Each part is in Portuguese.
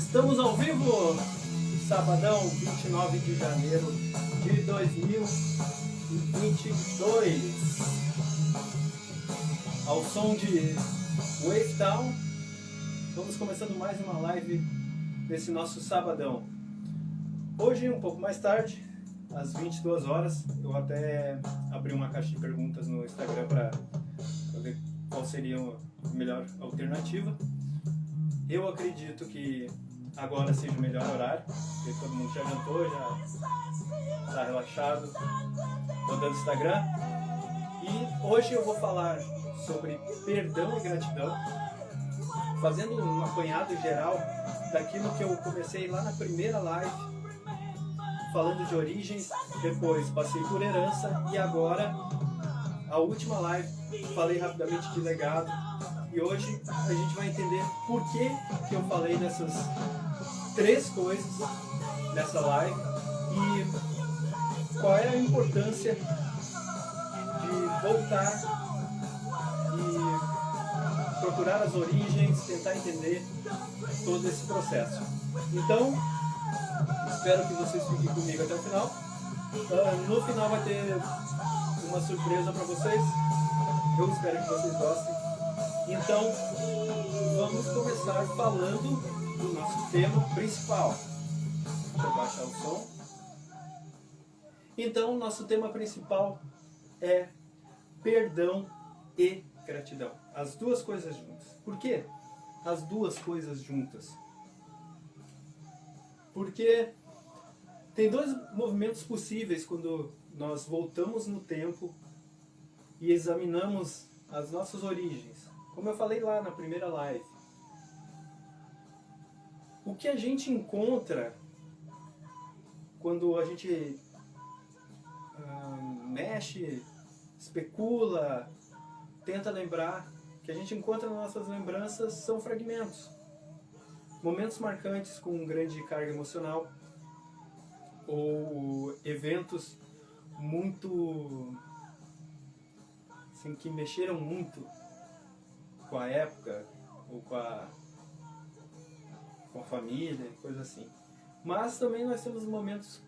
Estamos ao vivo, sabadão 29 de janeiro de 2022, ao som de Wave Town. Vamos começando mais uma live desse nosso sabadão. Hoje, um pouco mais tarde, às 22 horas, eu até abri uma caixa de perguntas no Instagram para ver qual seria a melhor alternativa. Eu acredito que agora seja o melhor horário, porque todo mundo já jantou, já está relaxado, rodando Instagram. E hoje eu vou falar sobre perdão e gratidão, fazendo um apanhado geral daquilo que eu comecei lá na primeira live, falando de origens, depois passei por herança e agora, a última live, falei rapidamente de legado. E hoje a gente vai entender por que eu falei dessas três coisas nessa live e qual é a importância de voltar e procurar as origens, tentar entender todo esse processo. Então, espero que vocês fiquem comigo até o final. No final vai ter uma surpresa para vocês. Eu espero que vocês gostem. Então, vamos começar falando do nosso tema principal. Deixa eu baixar o som. Então, nosso tema principal é perdão e gratidão. As duas coisas juntas. Por quê? As duas coisas juntas. Porque tem dois movimentos possíveis quando nós voltamos no tempo e examinamos as nossas origens. Como eu falei lá na primeira live, o que a gente encontra quando a gente mexe, especula, tenta lembrar, que a gente encontra nas nossas lembranças são fragmentos. Momentos marcantes com grande carga emocional ou eventos muito, assim, que mexeram muito com a época ou com a família, coisa assim. Mas também nós temos momentos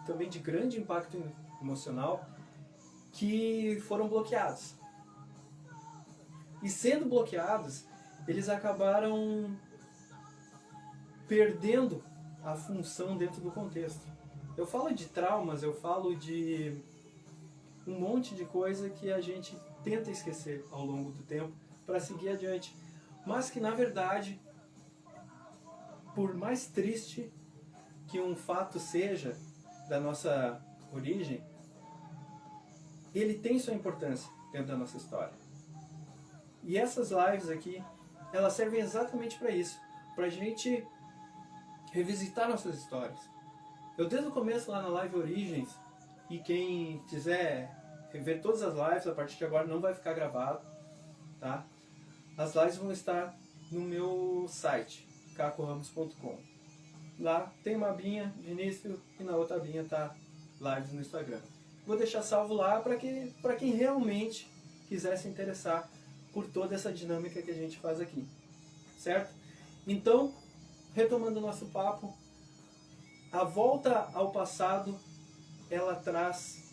também de grande impacto emocional que foram bloqueados. E sendo bloqueados, eles acabaram perdendo a função dentro do contexto. Eu falo de traumas, eu falo de um monte de coisa que a gente tenta esquecer ao longo do tempo para seguir adiante, mas que na verdade, por mais triste que um fato seja da nossa origem, ele tem sua importância dentro da nossa história. E essas lives aqui, elas servem exatamente para isso, para a gente revisitar nossas histórias. Eu desde o começo lá na live Origens, e quem quiser rever todas as lives, a partir de agora não vai ficar gravado, tá? As lives vão estar no meu site, cacoramos.com. Lá tem uma abinha de início e na outra abinha tá lives no Instagram. Vou deixar salvo lá para quem realmente quiser se interessar por toda essa dinâmica que a gente faz aqui, certo? Então, retomando o nosso papo, a volta ao passado, ela traz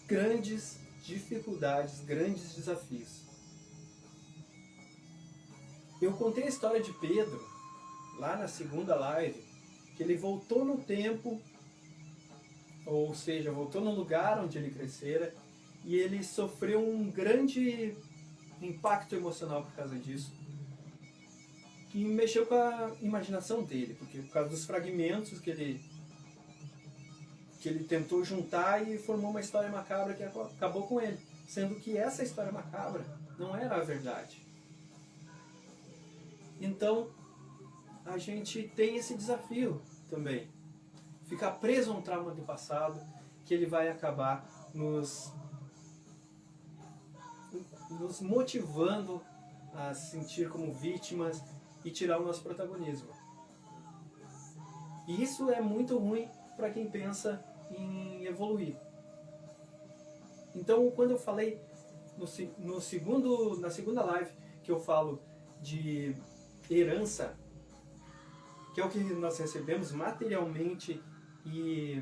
grandes dificuldades, grandes desafios. Eu contei a história de Pedro, lá na segunda live, que ele voltou no tempo, ou seja, voltou no lugar onde ele crescera, e ele sofreu um grande impacto emocional por causa disso, que mexeu com a imaginação dele, porque por causa dos fragmentos que ele tentou juntar e formou uma história macabra que acabou com ele, sendo que essa história macabra não era a verdade. Então, a gente tem esse desafio também. Ficar preso a um trauma do passado, que ele vai acabar nos motivando a se sentir como vítimas e tirar o nosso protagonismo. E isso é muito ruim para quem pensa em evoluir. Então, quando eu falei na segunda live, que eu falo de herança, que é o que nós recebemos materialmente e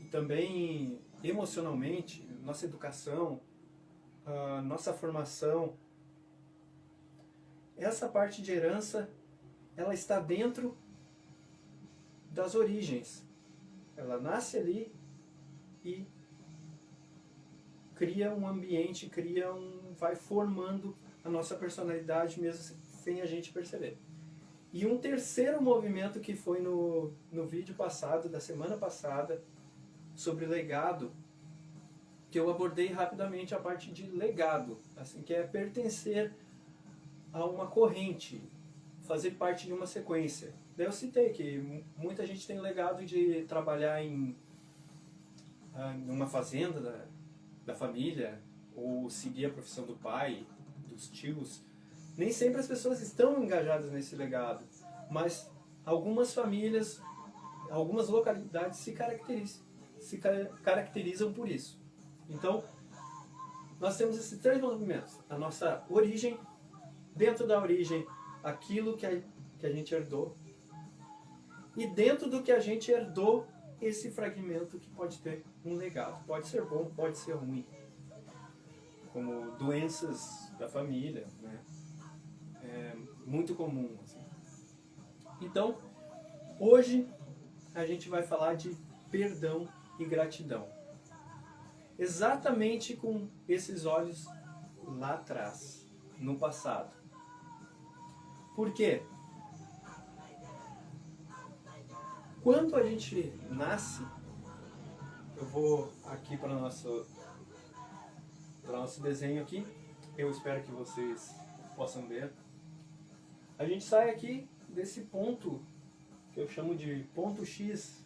também emocionalmente, nossa educação, a nossa formação, essa parte de herança, ela está dentro das origens. Ela nasce ali e cria um ambiente, vai formando a nossa personalidade mesmo sem a gente perceber. E um terceiro movimento que foi no vídeo passado, da semana passada, sobre legado, que eu abordei rapidamente a parte de legado, assim, que é pertencer a uma corrente, fazer parte de uma sequência. Daí eu citei que muita gente tem o legado de trabalhar em uma fazenda da família, ou seguir a profissão do pai, dos tios. Nem sempre as pessoas estão engajadas nesse legado, mas algumas famílias, algumas localidades se caracterizam por isso. Então, nós temos esses três movimentos. A nossa origem, dentro da origem, aquilo que a gente herdou, e dentro do que a gente herdou, esse fragmento que pode ter um legado. Pode ser bom, pode ser ruim. Como doenças da família, né? É muito comum. Assim. Então, hoje a gente vai falar de perdão e gratidão. Exatamente com esses olhos lá atrás, no passado. Por quê? Quando a gente nasce, eu vou aqui para o nosso desenho aqui, eu espero que vocês possam ver. A gente sai aqui desse ponto, que eu chamo de ponto X,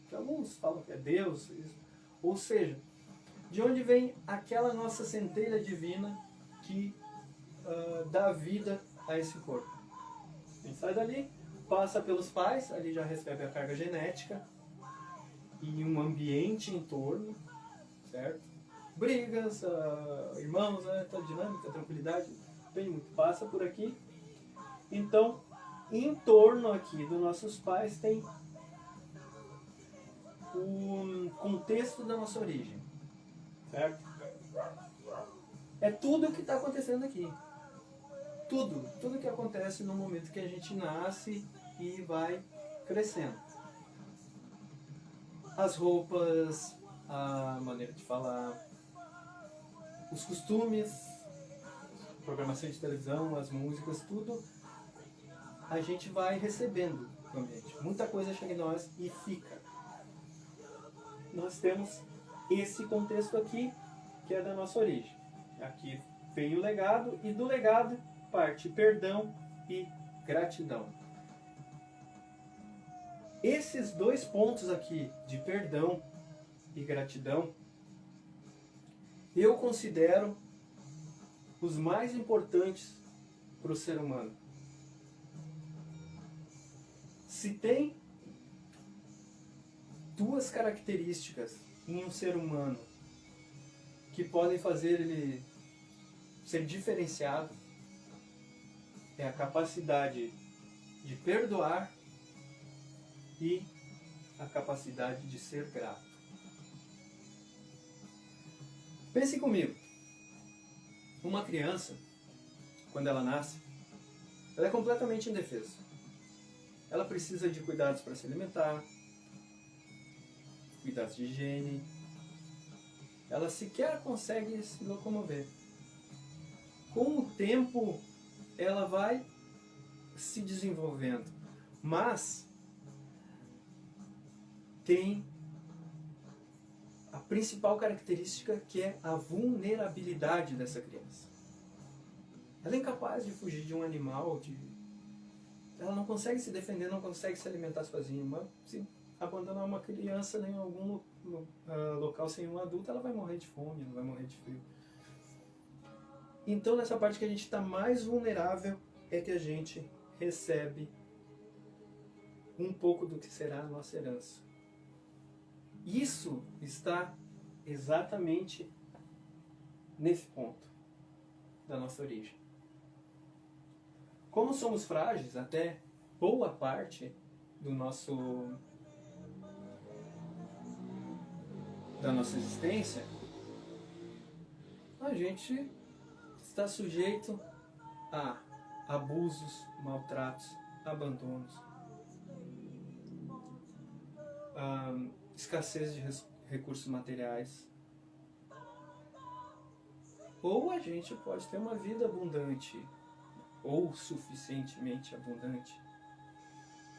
que alguns falam que é Deus, ou seja, de onde vem aquela nossa centelha divina que dá vida a esse corpo. A gente sai dali, passa pelos pais, ali já recebe a carga genética e um ambiente em torno, certo? Brigas, irmãos, toda dinâmica, tranquilidade, bem muito, passa por aqui. Então, em torno aqui dos nossos pais tem o contexto da nossa origem, certo? É tudo o que está acontecendo aqui. Tudo que acontece no momento que a gente nasce e vai crescendo. As roupas, a maneira de falar, os costumes, programação de televisão, as músicas, tudo a gente vai recebendo do ambiente. Muita coisa chega em nós e fica. Nós temos esse contexto aqui, que é da nossa origem. Aqui veio o legado, e do legado parte perdão e gratidão. Esses dois pontos aqui, de perdão e gratidão, eu considero os mais importantes para o ser humano. Se tem duas características em um ser humano que podem fazer ele ser diferenciado, é a capacidade de perdoar e a capacidade de ser grato. Pense comigo. Uma criança, quando ela nasce, ela é completamente indefesa. Ela precisa de cuidados para se alimentar, cuidados de higiene. Ela sequer consegue se locomover. Com o tempo, ela vai se desenvolvendo, mas tem a principal característica, que é a vulnerabilidade dessa criança. Ela é incapaz de fugir de um animal, ela não consegue se defender, não consegue se alimentar sozinha. Mas se abandonar uma criança em algum local sem um adulto, ela vai morrer de fome, ela vai morrer de frio. Então, nessa parte que a gente está mais vulnerável, é que a gente recebe um pouco do que será a nossa herança. Isso está exatamente nesse ponto da nossa origem. Como somos frágeis, até boa parte da nossa existência, a gente está sujeito a abusos, maltratos, abandonos, a escassez de recursos materiais. Ou a gente pode ter uma vida abundante, ou suficientemente abundante,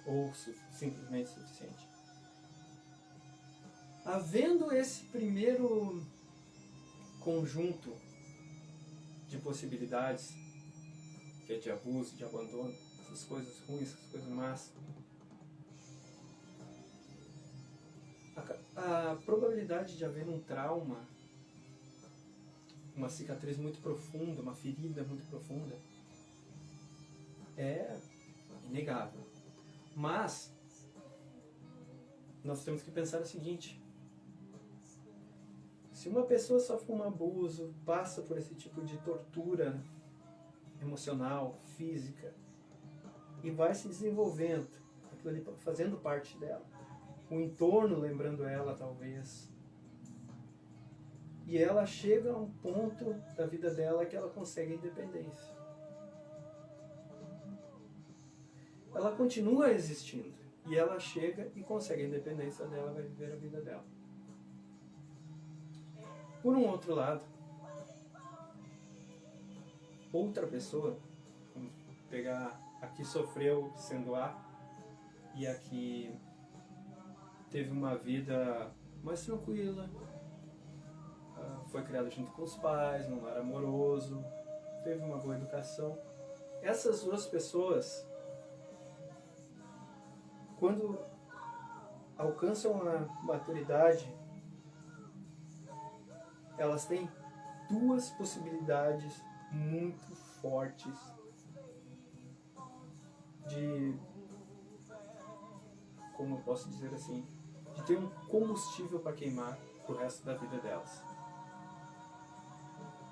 ou simplesmente suficiente. Havendo esse primeiro conjunto de possibilidades, que é de abuso, de abandono, essas coisas ruins, essas coisas más, a probabilidade de haver um trauma, uma cicatriz muito profunda, uma ferida muito profunda, é inegável. Mas nós temos que pensar o seguinte: se uma pessoa sofre um abuso, passa por esse tipo de tortura emocional, física, e vai se desenvolvendo, aquilo ali fazendo parte dela, o entorno lembrando ela talvez, e ela chega a um ponto da vida dela que ela consegue a independência. Ela continua existindo, e ela chega e consegue a independência dela, vai viver a vida dela. Por um outro lado, outra pessoa, vamos pegar a que sofreu sendo A e a que teve uma vida mais tranquila, foi criada junto com os pais, num lar amoroso, teve uma boa educação. Essas duas pessoas, quando alcançam a maturidade, elas têm duas possibilidades muito fortes de, como eu posso dizer assim, de ter um combustível para queimar pro resto da vida delas.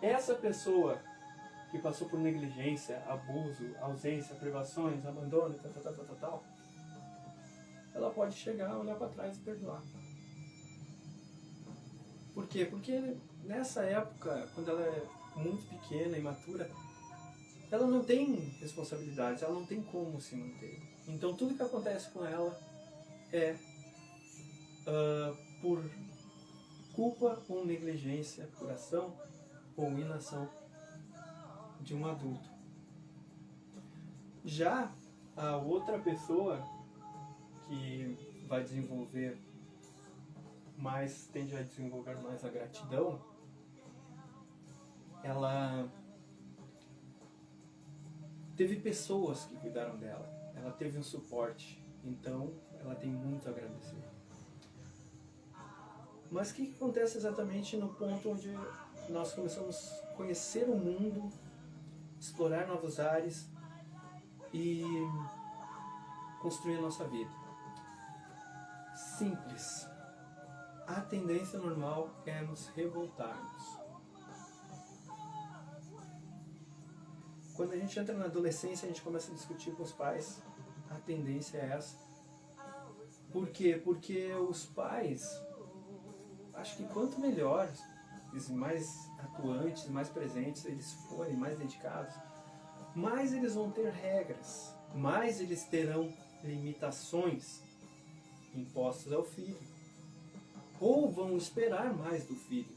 Essa pessoa que passou por negligência, abuso, ausência, privações, abandono, tal, ela pode chegar, olhar para trás e perdoar. Por quê? Porque nessa época, quando ela é muito pequena, imatura, ela não tem responsabilidades, ela não tem como se manter. Então tudo que acontece com ela é por culpa ou negligência, por ação ou inação de um adulto. Já a outra pessoa que vai desenvolver mais, tende a desenvolver mais a gratidão, ela teve pessoas que cuidaram dela, ela teve um suporte, então ela tem muito a agradecer. Mas o que acontece exatamente no ponto onde nós começamos a conhecer o mundo, explorar novos ares e construir a nossa vida? Simples. A tendência normal é nos revoltarmos. Quando a gente entra na adolescência, a gente começa a discutir com os pais. A tendência é essa. Por quê? Porque os pais, acho que quanto melhor, mais atuantes, mais presentes eles forem, mais dedicados, mais eles vão ter regras, mais eles terão limitações impostas ao filho, ou vão esperar mais do filho.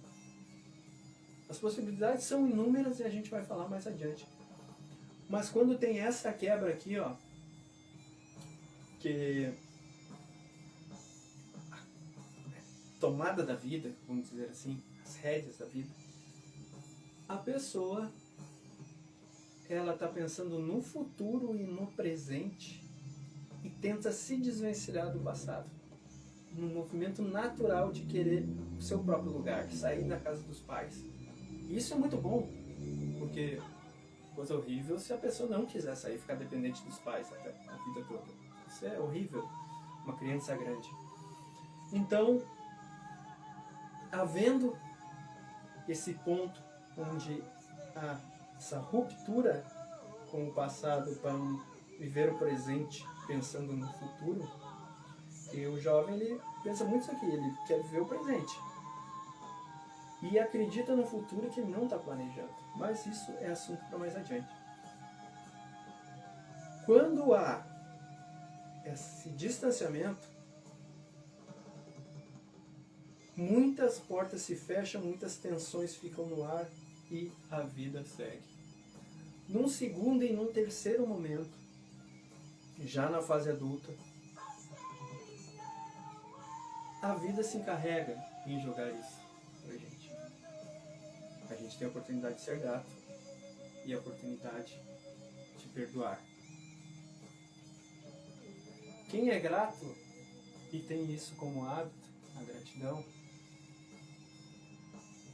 As possibilidades são inúmeras e a gente vai falar mais adiante. Mas quando tem essa quebra aqui, ó, que tomada da vida, vamos dizer assim, as rédeas da vida, a pessoa, ela está pensando no futuro e no presente e tenta se desvencilhar do passado, num movimento natural de querer o seu próprio lugar, sair da casa dos pais. E isso é muito bom, porque coisa horrível se a pessoa não quiser sair, ficar dependente dos pais até a vida toda. Isso é horrível, uma criança grande. Então, havendo esse ponto onde há essa ruptura com o passado para um viver o presente pensando no futuro, e o jovem ele pensa muito isso aqui, ele quer viver o presente. E acredita no futuro que ele não está planejando. Mas isso é assunto para mais adiante. Quando há esse distanciamento, muitas portas se fecham, muitas tensões ficam no ar e a vida segue. Num segundo e num terceiro momento, já na fase adulta, a vida se encarrega em jogar isso pra gente. A gente tem a oportunidade de ser grato e a oportunidade de perdoar. Quem é grato e tem isso como hábito, a gratidão,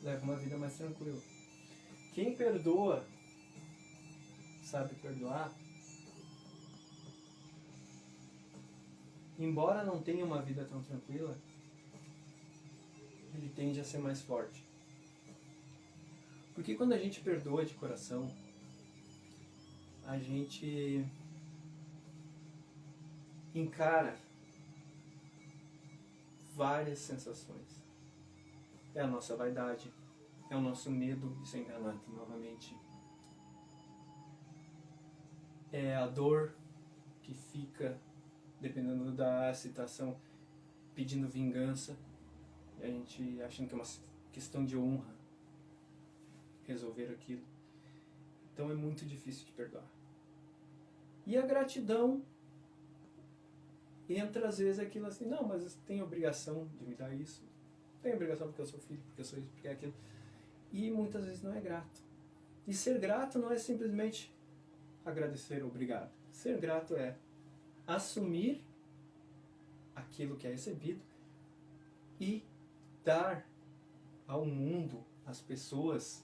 leva uma vida mais tranquila. Quem perdoa, sabe perdoar, embora não tenha uma vida tão tranquila, ele tende a ser mais forte. Porque quando a gente perdoa de coração, a gente encara várias sensações. É a nossa vaidade, é o nosso medo de ser enganado novamente. É a dor que fica, dependendo da situação, pedindo vingança. E a gente achando que é uma questão de honra resolver aquilo. Então é muito difícil de perdoar. E a gratidão entra às vezes aquilo assim, não, mas tem obrigação de me dar isso. Tem obrigação porque eu sou filho, porque eu sou isso, porque é aquilo. E muitas vezes não é grato. E ser grato não é simplesmente agradecer, obrigado. Ser grato é assumir aquilo que é recebido e dar ao mundo, às pessoas,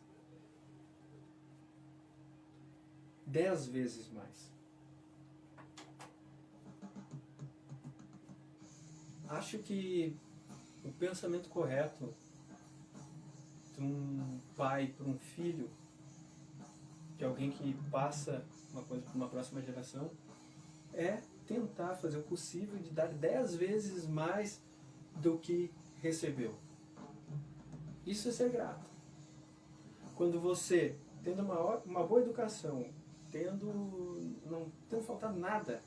10 vezes mais. Acho que o pensamento correto de um pai para um filho, de alguém que passa uma coisa para uma próxima geração, é tentar fazer o possível de dar 10 vezes mais do que recebeu. Isso é ser grato. Quando você, tendo uma boa educação, não tendo faltar nada,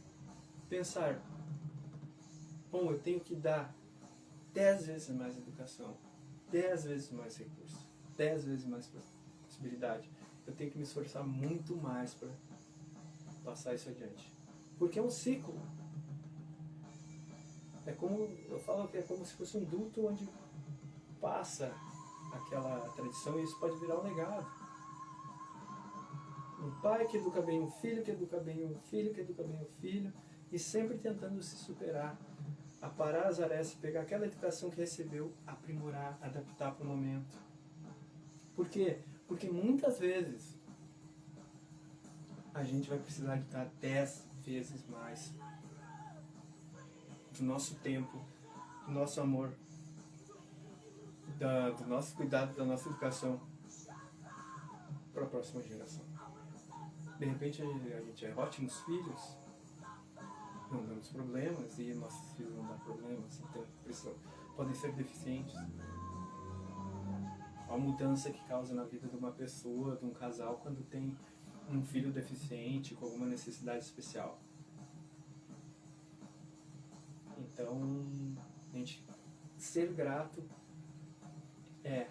pensar, bom, eu tenho que dar 10 vezes mais educação, 10 vezes mais recursos, 10 vezes mais possibilidade. Eu tenho que me esforçar muito mais para passar isso adiante. Porque é um ciclo. É como, eu falo que é como se fosse um duto onde passa aquela tradição e isso pode virar um legado. Um pai que educa bem um filho, que educa bem um filho, que educa bem um filho, e sempre tentando se superar, aparar as arestas, pegar aquela educação que recebeu, aprimorar, adaptar para o momento. Por quê? Porque muitas vezes a gente vai precisar de dar 10 vezes mais do nosso tempo, do nosso amor, do nosso cuidado, da nossa educação para a próxima geração. De repente a gente é ótimos filhos, não damos problemas e nossos filhos não dão problemas, então podem ser deficientes. A mudança que causa na vida de uma pessoa, de um casal, quando tem um filho deficiente com alguma necessidade especial. Então, a gente ser grato é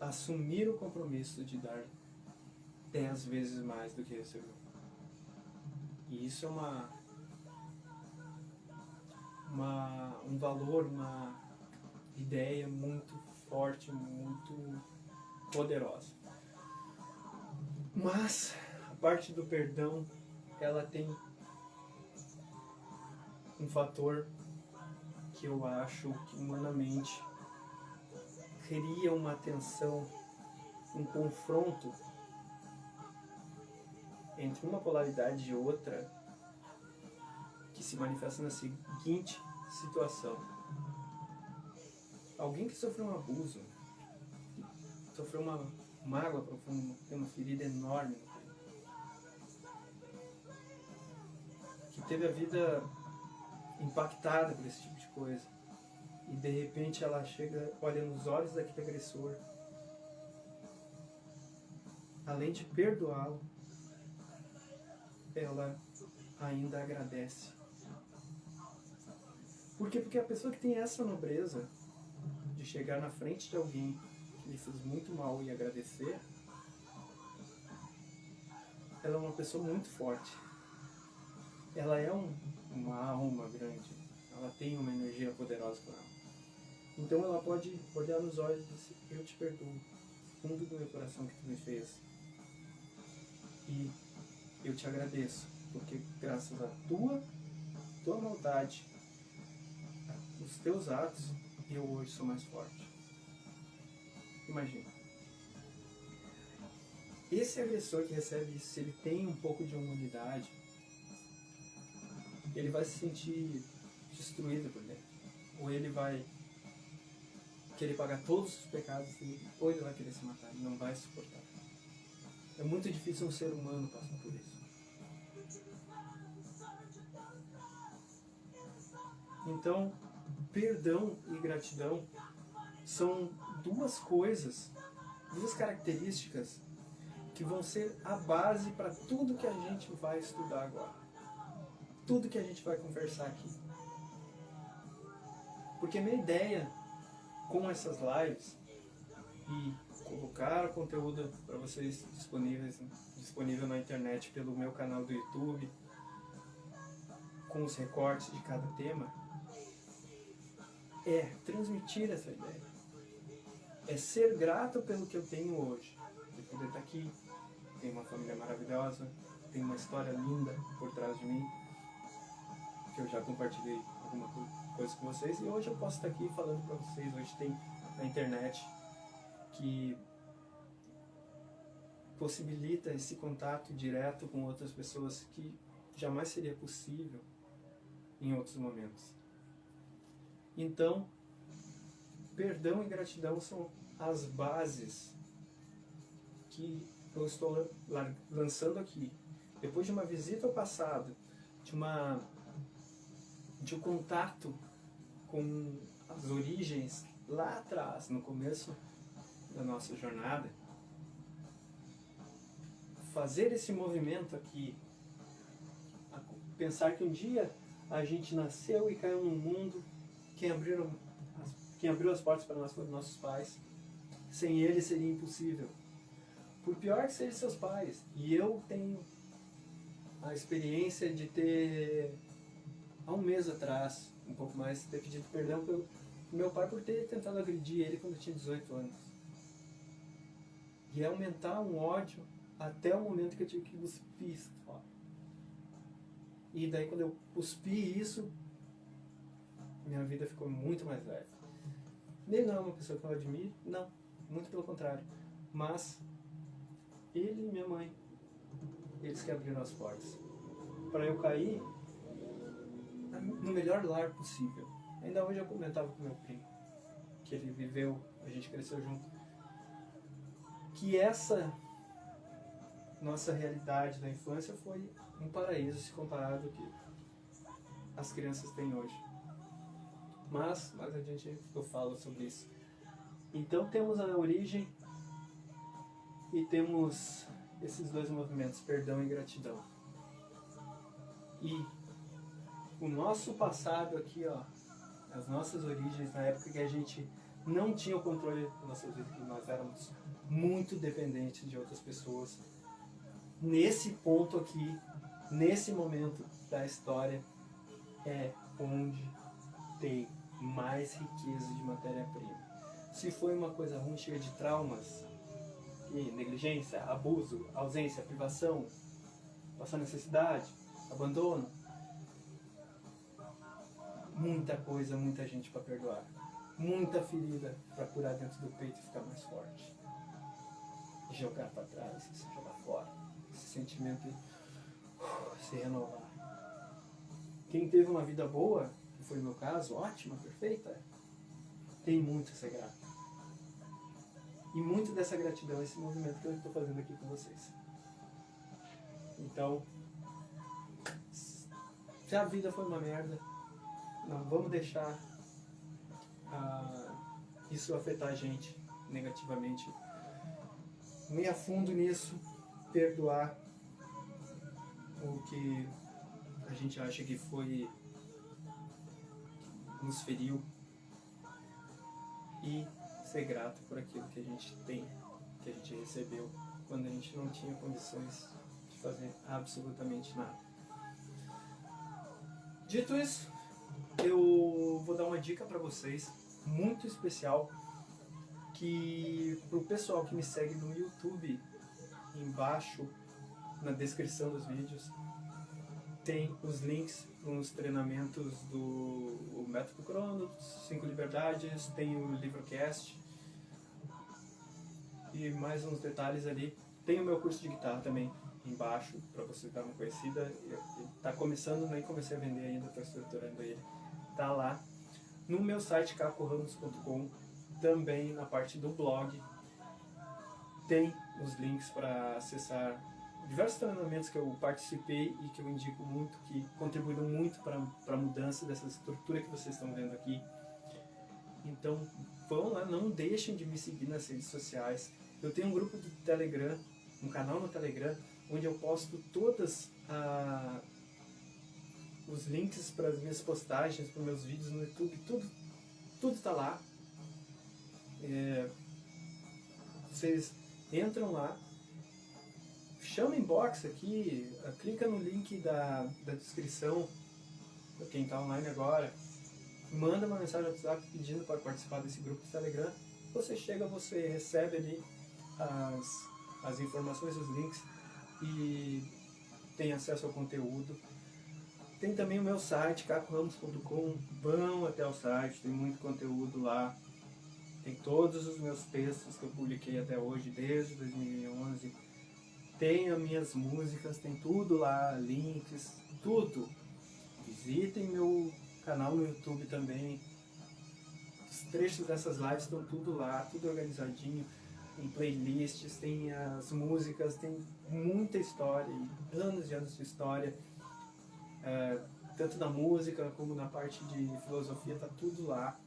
assumir o compromisso de dar 10 vezes mais do que recebeu. E isso é um valor, uma ideia muito forte, muito poderosa. Mas a parte do perdão, ela tem um fator que eu acho que humanamente cria uma tensão, um confronto entre uma polaridade e outra, que se manifesta na seguinte situação. Alguém que sofreu um abuso, sofreu uma mágoa profunda, tem uma ferida enorme no peito. teve a vida impactada por esse tipo de coisa. E de repente ela chega, olha nos olhos daquele agressor, além de perdoá-lo, ela ainda agradece. Por quê? Porque a pessoa que tem essa nobreza de chegar na frente de alguém que lhe fez muito mal e agradecer, ela é uma pessoa muito forte. Ela é uma alma grande. Ela tem uma energia poderosa com ela. Então ela pode olhar nos olhos e dizer: eu te perdoo, fundo do meu coração que tu me fez. E eu te agradeço, porque graças à tua maldade, os teus atos, eu hoje sou mais forte. Imagina. Esse agressor que recebe isso, se ele tem um pouco de humanidade, ele vai se sentir destruído por dentro. Ou ele vai querer pagar todos os pecados dele, ou ele vai querer se matar, ele não vai suportar. É muito difícil um ser humano passar por isso. Então, perdão e gratidão são duas coisas, duas características que vão ser a base para tudo que a gente vai estudar agora. Tudo que a gente vai conversar aqui. Porque minha ideia com essas lives e colocar o conteúdo para vocês disponível na internet pelo meu canal do YouTube, com os recortes de cada tema, é transmitir essa ideia. É ser grato pelo que eu tenho hoje. De poder estar aqui, tenho uma família maravilhosa, tenho uma história linda por trás de mim, que eu já compartilhei alguma coisa com vocês, e hoje eu posso estar aqui falando para vocês. Hoje tem a internet que possibilita esse contato direto com outras pessoas que jamais seria possível em outros momentos. Então, perdão e gratidão são as bases que eu estou lançando aqui. Depois de uma visita ao passado, de um contato com as origens lá atrás, no começo da nossa jornada, fazer esse movimento aqui, pensar que um dia a gente nasceu e caiu num mundo, quem abriu as portas para nós foram nossos pais. Sem eles seria impossível. Por pior que sejam seus pais. E eu tenho a experiência de ter, há um mês atrás, um pouco mais, ter pedido perdão pro meu pai por ter tentado agredir ele quando eu tinha 18 anos. E aumentar um ódio até o momento que eu tive que cuspir isso fora. E daí quando eu cuspi isso, minha vida ficou muito mais leve. Ele não é uma pessoa que eu admiro, não, muito pelo contrário. Mas ele e minha mãe, eles que abriram as portas para eu cair no melhor lar possível. Ainda hoje eu comentava com meu primo, que ele viveu, a gente cresceu junto, que essa nossa realidade da infância foi um paraíso se comparado ao que as crianças têm hoje. Mas mais adiante eu falo sobre isso. Então temos a origem e temos esses dois movimentos, perdão e gratidão. E o nosso passado aqui, ó, as nossas origens, na época que a gente não tinha o controle da nossa vida, que nós éramos muito dependentes de outras pessoas. Nesse ponto aqui, nesse momento da história, é onde tem mais riqueza de matéria-prima. Se foi uma coisa ruim, cheia de traumas, e negligência, abuso, ausência, privação, passar necessidade, abandono, muita coisa, muita gente para perdoar, muita ferida para curar dentro do peito e ficar mais forte, jogar para trás, se jogar fora, esse sentimento de se renovar. Quem teve uma vida boa, que foi o meu caso, ótima, perfeita, tem muito a ser grato. E muito dessa gratidão é esse movimento que eu estou fazendo aqui com vocês. Então, Se a vida foi uma merda, não vamos deixar isso afetar a gente negativamente. Me afundo nisso, perdoar o que a gente acha que foi, nos feriu, e ser grato por aquilo que a gente tem, que a gente recebeu, quando a gente não tinha condições de fazer absolutamente nada. Dito isso, eu vou dar uma dica para vocês, muito especial, que pro pessoal que me segue no YouTube, embaixo na descrição dos vídeos tem os links para os treinamentos do Método Cronos, 5 Liberdades, tem o Livrocast e mais uns detalhes ali. Tem o meu curso de guitarra também embaixo, para você dar uma conhecida. Está começando, nem comecei a vender ainda, estou estruturando ele. Tá lá. No meu site cacoramos.com, também na parte do blog, tem os links para acessar diversos treinamentos que eu participei e que eu indico muito, que contribuíram muito para a mudança dessa estrutura que vocês estão vendo aqui. Então vão lá, não deixem de me seguir nas redes sociais. Eu tenho um grupo do Telegram, um canal no Telegram, onde eu posto todas os links para as minhas postagens, para os meus vídeos no YouTube, tudo está lá. Vocês entram lá, chama inbox aqui, clica no link da descrição para quem está online agora, manda uma mensagem no WhatsApp pedindo para participar desse grupo do Telegram. Você chega, você recebe ali as informações, os links e tem acesso ao conteúdo. Tem também o meu site, cacoramos.com, vão até o site, tem muito conteúdo lá. Tem todos os meus textos que eu publiquei até hoje, desde 2011. Tem as minhas músicas, tem tudo lá, links, tudo. Visitem meu canal no YouTube também. Os trechos dessas lives estão tudo lá, tudo organizadinho. Tem playlists, tem as músicas, tem muita história, anos e anos de história. Tanto na música como na parte de filosofia, tá tudo lá.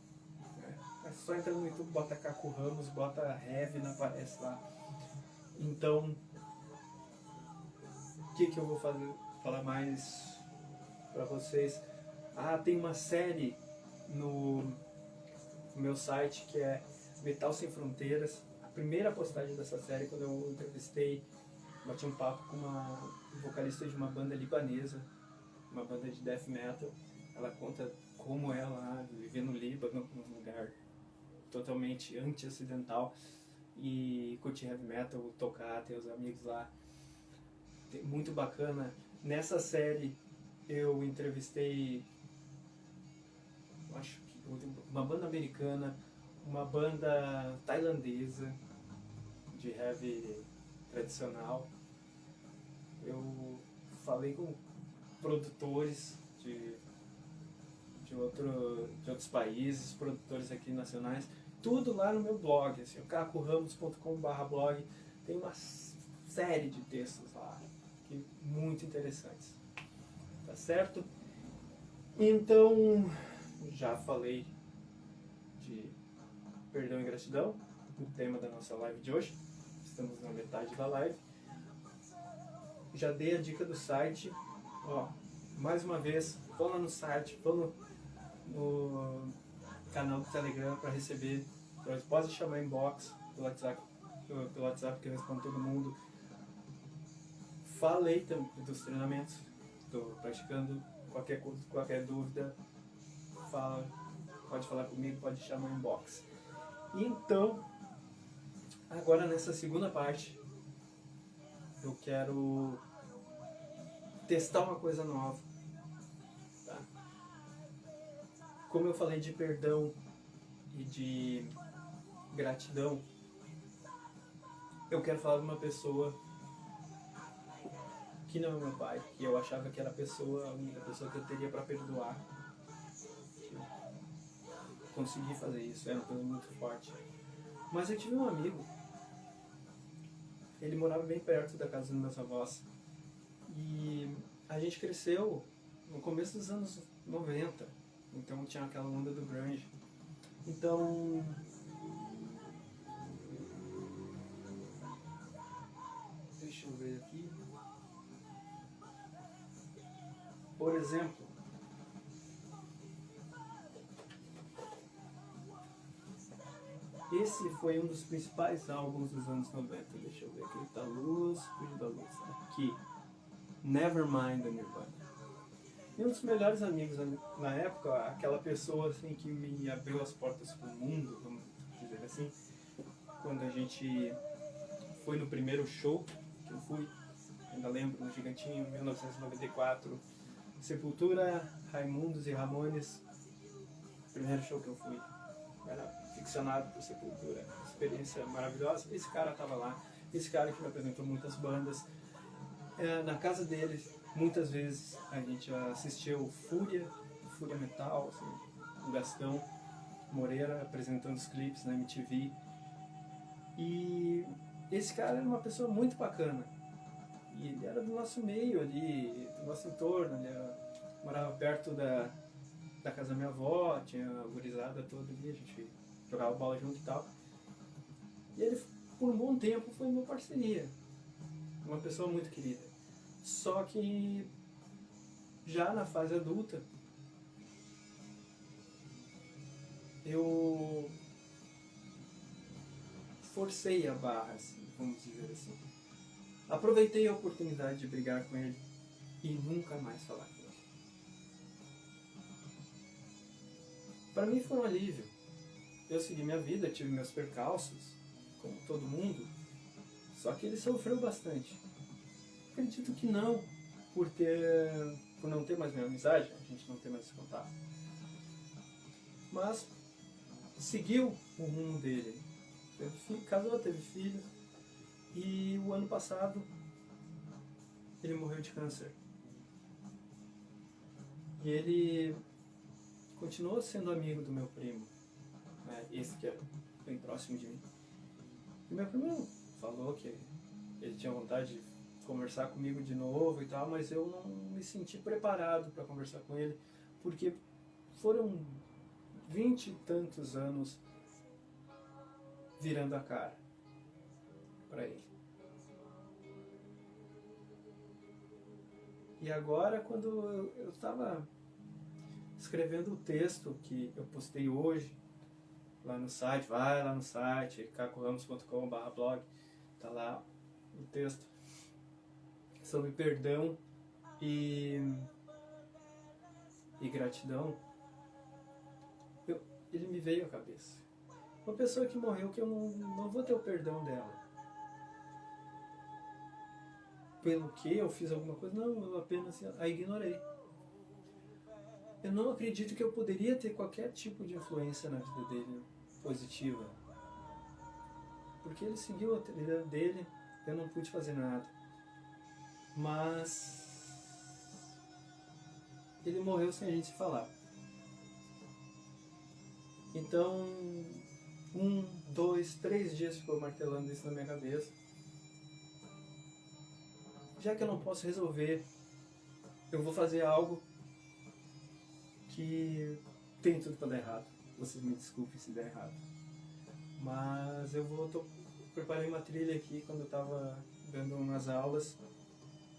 É só entrar no YouTube, bota Caco Ramos, bota Heaven, aparece lá. Então, o que eu vou falar mais para vocês? Tem uma série no meu site que é Metal Sem Fronteiras. A primeira postagem dessa série, quando eu entrevistei, bati um papo com uma vocalista de uma banda libanesa, uma banda de death metal. Ela conta como é lá, viver no Líbano, num lugar totalmente anti-ocidental, e curtir heavy metal, tocar, ter os amigos lá. Muito bacana. Nessa série eu entrevistei, acho que uma banda americana, uma banda tailandesa de heavy tradicional. Eu falei com produtores de outros países, produtores aqui nacionais, tudo lá no meu blog, assim, cacoramos.com/blog. Tem uma série de textos lá, que muito interessantes, tá certo? Então, já falei de perdão e gratidão, o tema da nossa live de hoje. Estamos na metade da live. Já dei a dica do site. Mais uma vez, vão lá no site, vão no canal do Telegram para receber. Pode chamar inbox pelo WhatsApp que eu respondo todo mundo. Falei dos treinamentos, estou praticando. Qualquer dúvida, pode falar comigo, pode chamar inbox. Então, agora nessa segunda parte, eu quero testar uma coisa nova. Tá? Como eu falei de perdão e de gratidão, eu quero falar de uma pessoa que não é meu pai, que eu achava que era a única pessoa que eu teria para perdoar. Eu consegui fazer isso, era uma coisa muito forte. Mas eu tive um amigo, ele morava bem perto da casa dos meus avós, e a gente cresceu no começo dos anos 90, então tinha aquela onda do grunge. Então, deixa eu ver aqui. Por exemplo, esse foi um dos principais álbuns dos anos 90. Deixa eu ver aqui, tá luz, fugiu da luz. Aqui, Nevermind, da Nirvana. E um dos melhores amigos na época, aquela pessoa assim que me abriu as portas para o mundo, vamos dizer assim, quando a gente foi no primeiro show que eu fui, ainda lembro, no Gigantinho, 1994, Sepultura, Raimundos e Ramones, primeiro show que eu fui. Era ficcionado por Sepultura, experiência maravilhosa. Esse cara estava lá, esse cara que me apresentou muitas bandas. Na casa dele, muitas vezes a gente assistiu Fúria Metal, assim, o Gastão Moreira apresentando os clipes na MTV. E esse cara era uma pessoa muito bacana. E ele era do nosso meio ali, do nosso entorno. Ele morava perto da casa da minha avó, tinha a gurizada toda ali, a gente jogava bola junto e tal. E ele, por um bom tempo, foi uma parceria. Uma pessoa muito querida. Só que, já na fase adulta, eu forcei a barra, assim, vamos dizer assim. Aproveitei a oportunidade de brigar com ele e nunca mais falar com ele. Para mim foi um alívio. Eu segui minha vida, tive meus percalços, como todo mundo, só que ele sofreu bastante. Acredito que não, por não ter mais minha amizade, a gente não ter mais esse contato. Mas seguiu o rumo dele. Casou, teve filhos, e o ano passado ele morreu de câncer. E ele continuou sendo amigo do meu primo, né, esse que é bem próximo de mim. E meu primo falou que ele tinha vontade de conversar comigo de novo e tal, mas eu não me senti preparado para conversar com ele, porque foram 20 e tantos anos virando a cara para ele. E agora, quando eu estava escrevendo o texto que eu postei hoje lá no site, vai lá no site cacoramos.com/blog, tá lá o texto sobre perdão e gratidão, ele me veio à cabeça. Uma pessoa que morreu que eu não vou ter o perdão dela. Pelo que eu fiz alguma coisa? Não, eu apenas a ignorei. Eu não acredito que eu poderia ter qualquer tipo de influência na vida dele positiva. Porque ele seguiu a trilha dele, eu não pude fazer nada. Mas ele morreu sem a gente se falar. Então, 1, 2, 3 dias ficou martelando isso na minha cabeça. Já que eu não posso resolver, eu vou fazer algo que tem tudo para dar errado. Vocês me desculpem se der errado. Mas eu preparei uma trilha aqui quando eu estava dando umas aulas.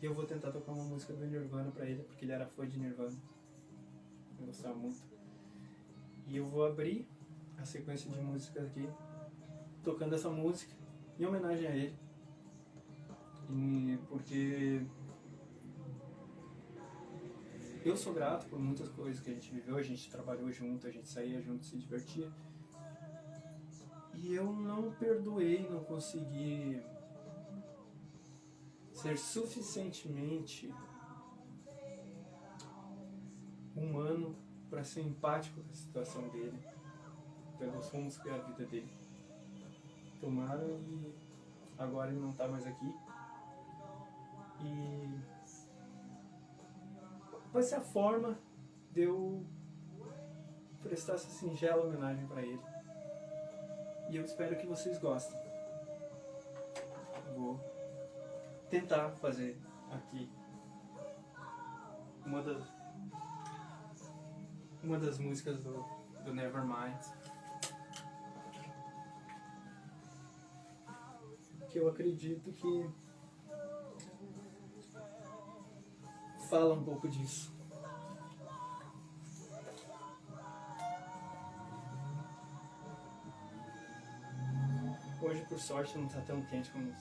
E eu vou tentar tocar uma música do Nirvana para ele, porque ele era fã de Nirvana. Eu gostava muito. E eu vou abrir a sequência de músicas aqui, tocando essa música em homenagem a ele. Porque eu sou grato por muitas coisas que a gente viveu, a gente trabalhou junto, a gente saía junto, se divertia. E eu não perdoei, não consegui ser suficientemente humano para ser empático com a situação dele, pelos rumos que é a vida dele tomaram, e agora ele não está mais aqui. E vai ser a forma de eu prestar essa singela homenagem para ele. E eu espero que vocês gostem. Vou tentar fazer aqui uma das uma das músicas do Nevermind, que eu acredito que fala um pouco disso. Hoje, por sorte, não está tão quente como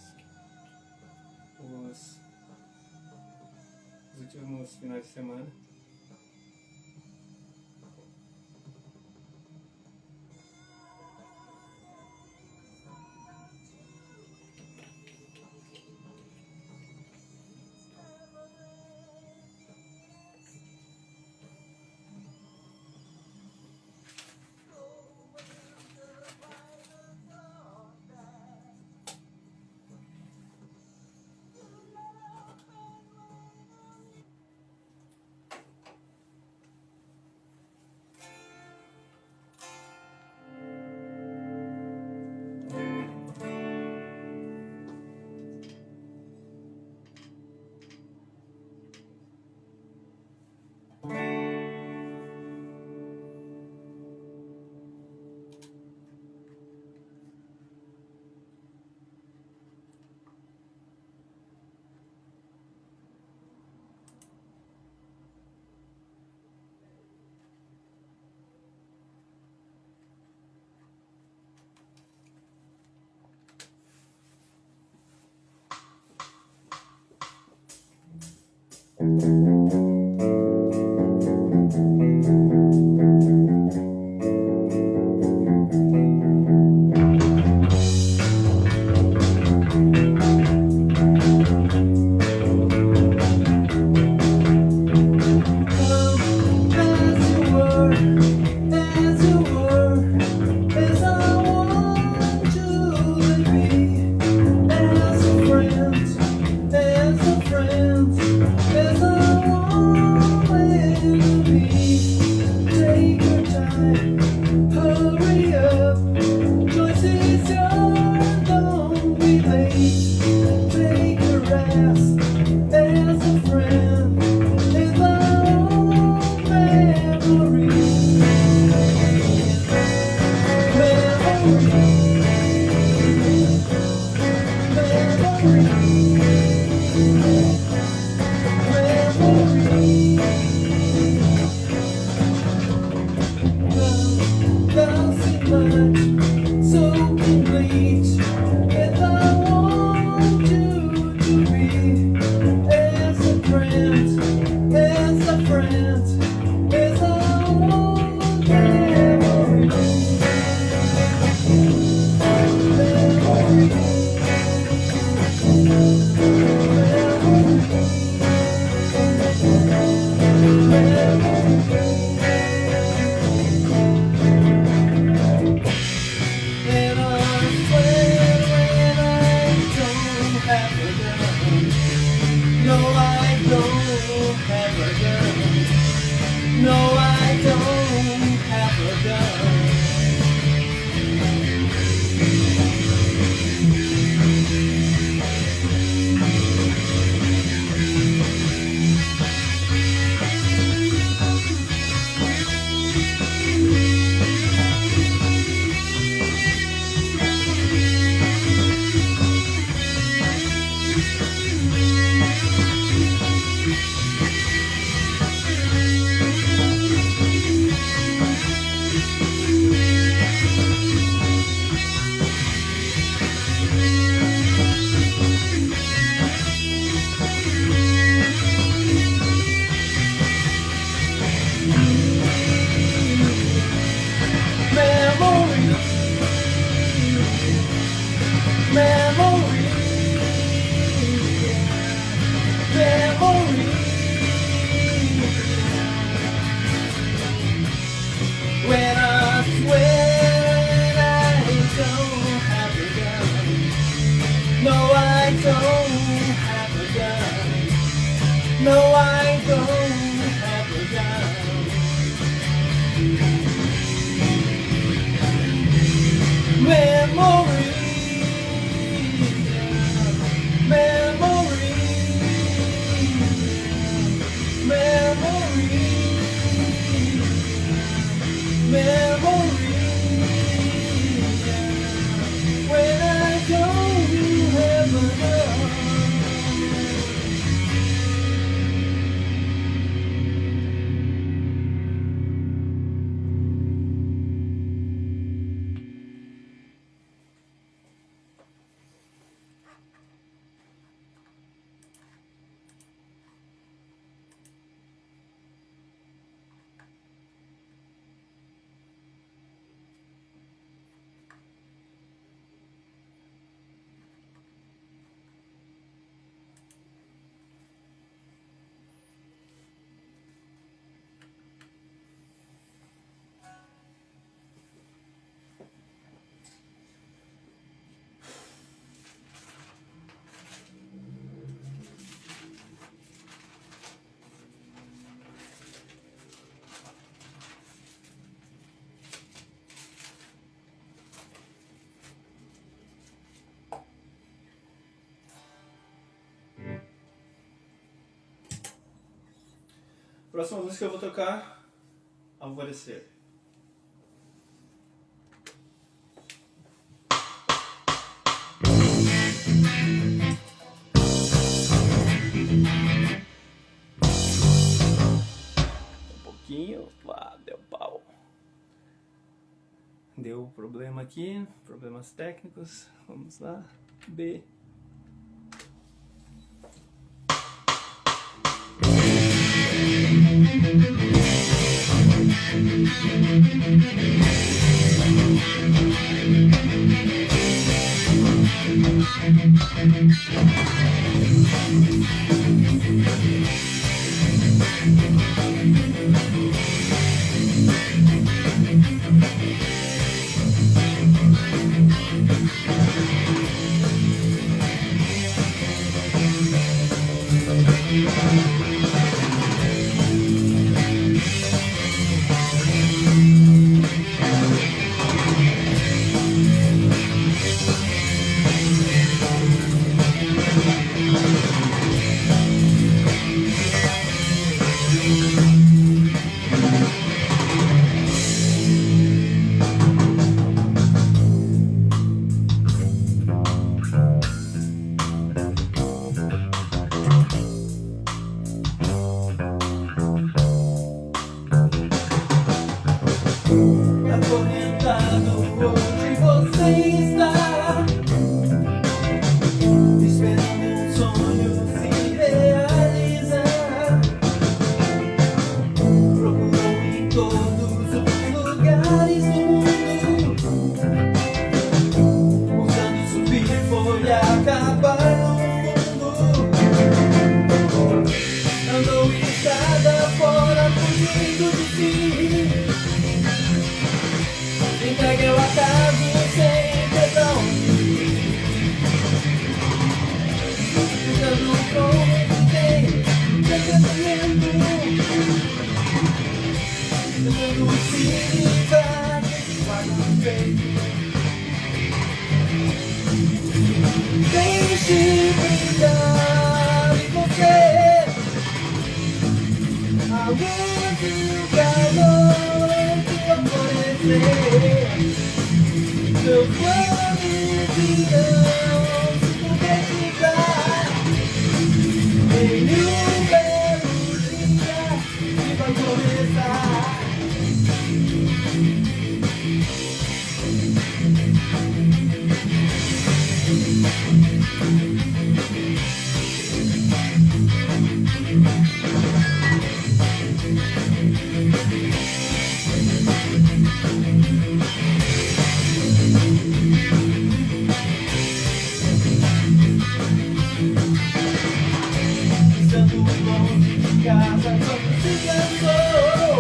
os últimos finais de semana. As a friend, as I want Próxima música eu vou tocar Alvorecer. Um pouquinho, deu pau. Deu problema aqui, problemas técnicos. Vamos lá, B. Acorrentado onde você está, esperando um sonho se realizar. Procurou em todos os lugares do mundo, buscando subir foi acabar no fundo. Andou estrada fora fugindo de si, entregue ao acaso sem perdão, ficando com que tem pensamento, tentando se livrar desse quadro feito. Deixe brilhar em você a luz e o calor que alvorecer. Meus planos irão se concretizar em um belo dia que vai começar. Estando longe de casa quando se cansou,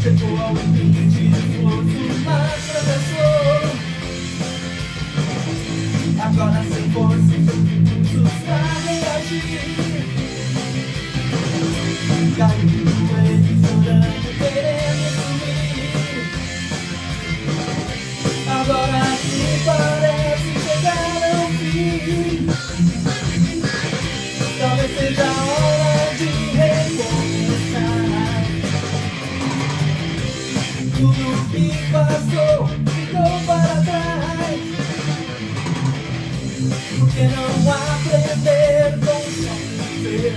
chegou ao limite do esforço, mas fracassou. Agora sem força e sem recursos pra reagir, caiu de joelhos chorando, querendo sumir. Agora se parece chegar ao fim, talvez seja a hora de recomeçar. Tudo que passou ficou para trás. Por que não aprender com só viver?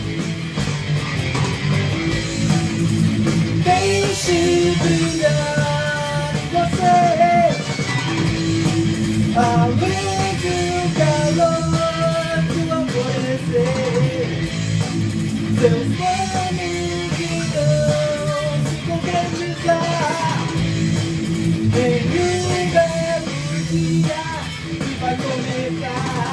Deixe brilhar em você a luz e o calor do alvorecer. Seus planos irão se concretizar em um belo dia que vai começar.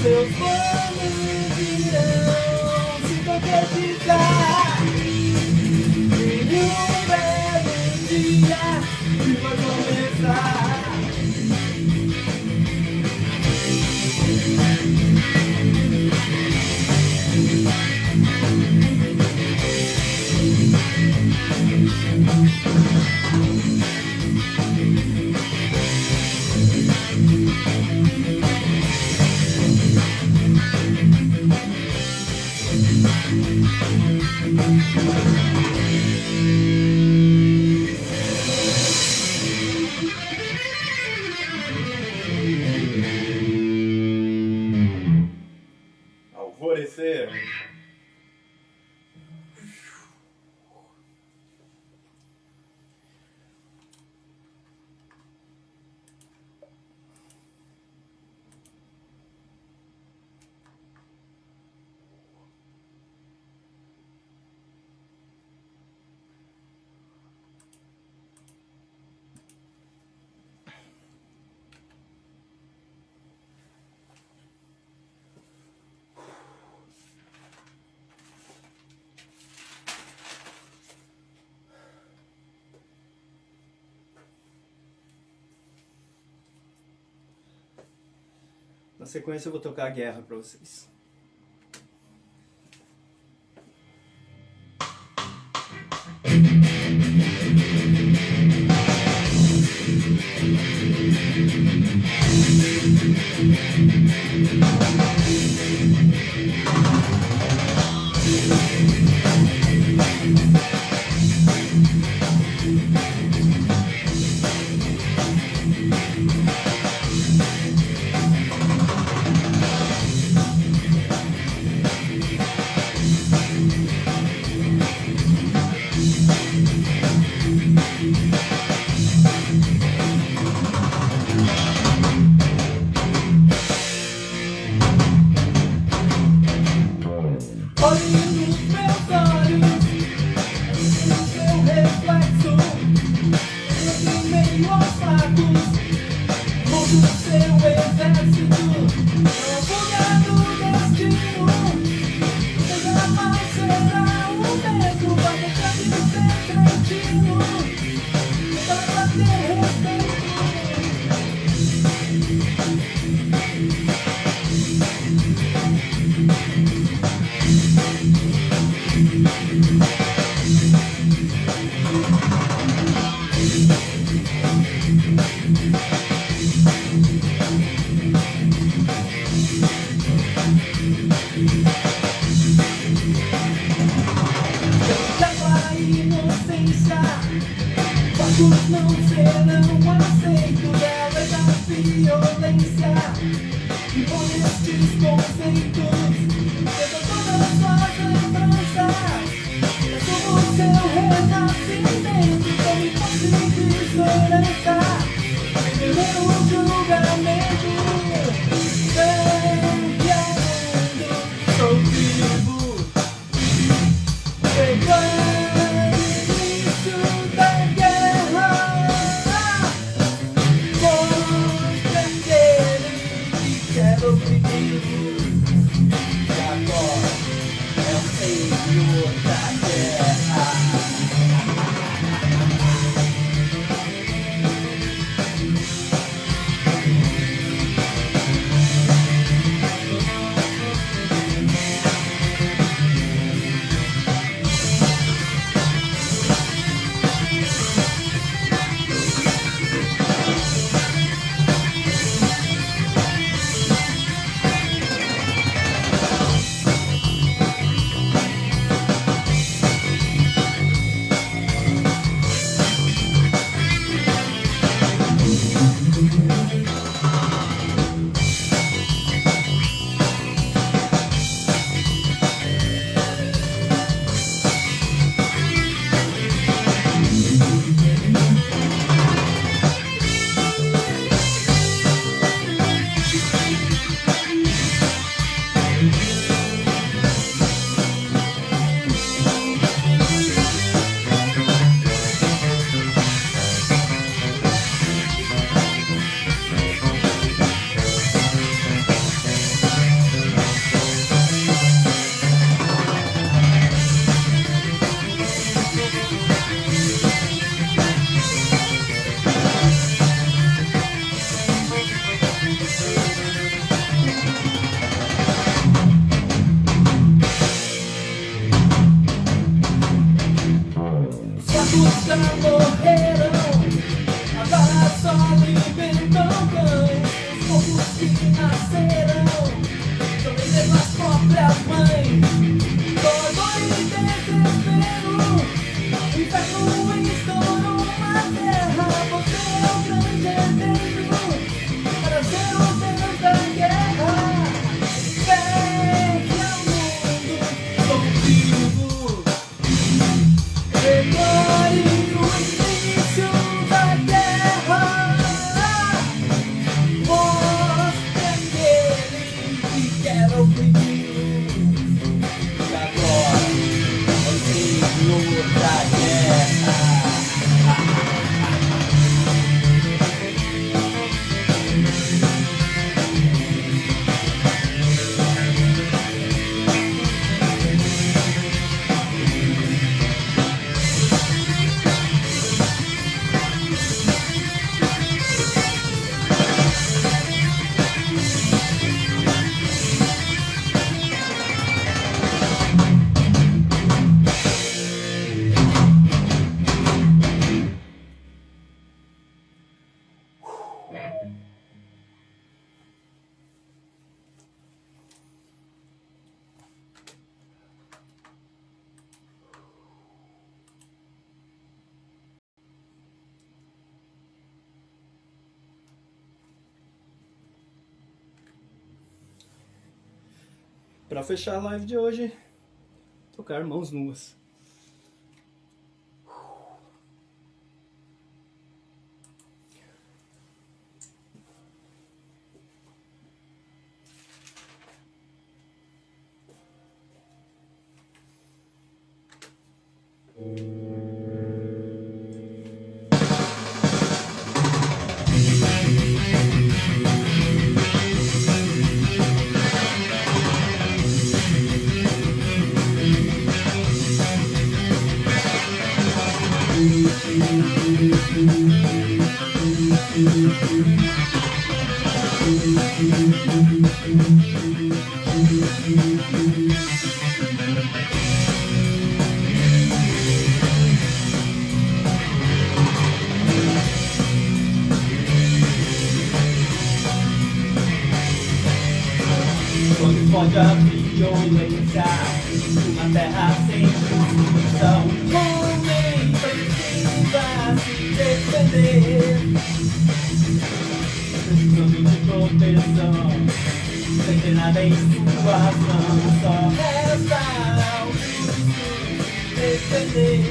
Seus planos irão se concretizar em um belo dia que vai começar. Alvorecer. Na sequência eu vou tocar a guerra para vocês. Não serão aceitos, elas da violência. E com estes conceitos, perda todas suas lembranças. É como o seu renascimento, como conseguir esperança. Viver o julgamento, ganhando, sou vivo. Agora é o Senhor da Terra. Poucos já morreram, agora só alimentam cães. Os poucos que nascerão são vendendo as próprias mães. Dor e desespero, o inferno estourou na terra. Você é o grande herdeiro para ser o Deus da guerra. Pegue ao mundo, sou vivo. Declare o início da guerra. Mostre aquele que quer oprimir. E agora é o Senhor da guerra. Para fechar a live de hoje, tocar mãos nuas. Quando pode a violência, uma terra sem justiça, um homem precisa se defender, precisando de proteção, sem ter nada em suas mãos, só resta ao justo defender.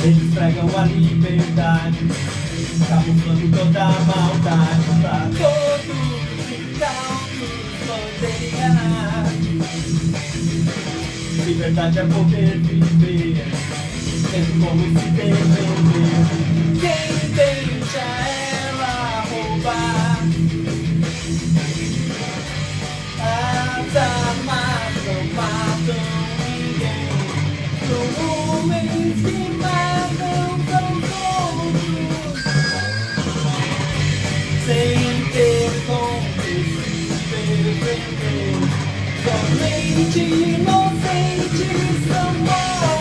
Eles pregam a liberdade, camuflando toda a maldade, pra todos os incautos poderem enganar. Liberdade é poder viver, tendo como se defender. Quem deixa ela roubar, as armas não matam ninguém. São homens que matam aos outros, sem ter como se defender. Somente inocentes são mortos.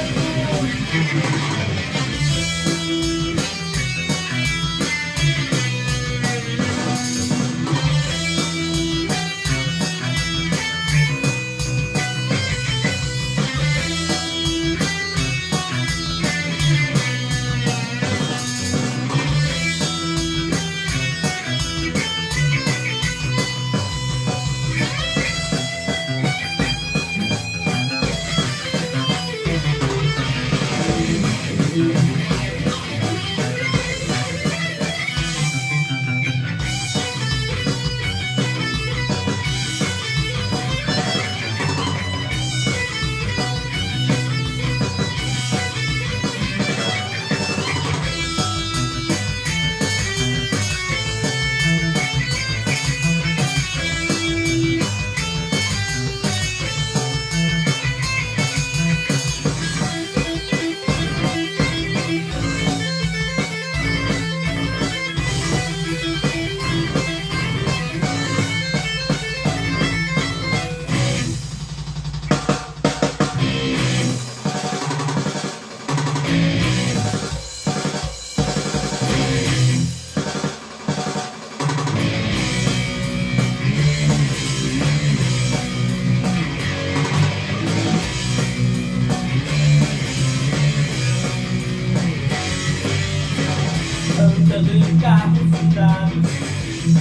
andando em carros blindados,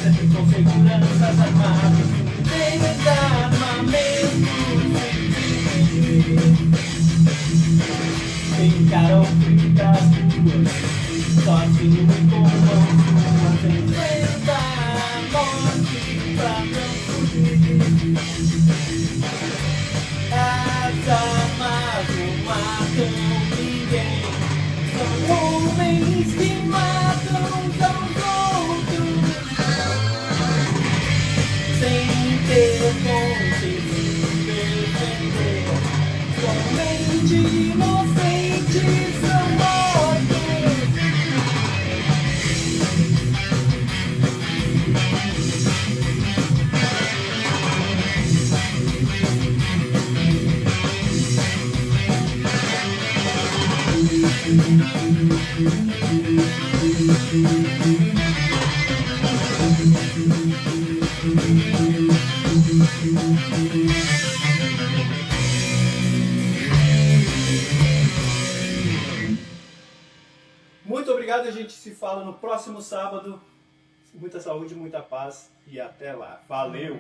sempre com seguranças armados, desarmamento. Tem cara ao fim das ruas, sozinho e com mãos nuas, enfrenta a morte pra não fugir. As armas não matam ninguém, são homens que matam uns aos outros, sem ter com quem se defender. Somente inocentes são mortos. Muito obrigado, a gente se fala no próximo sábado. Muita saúde, muita paz e até lá. Valeu!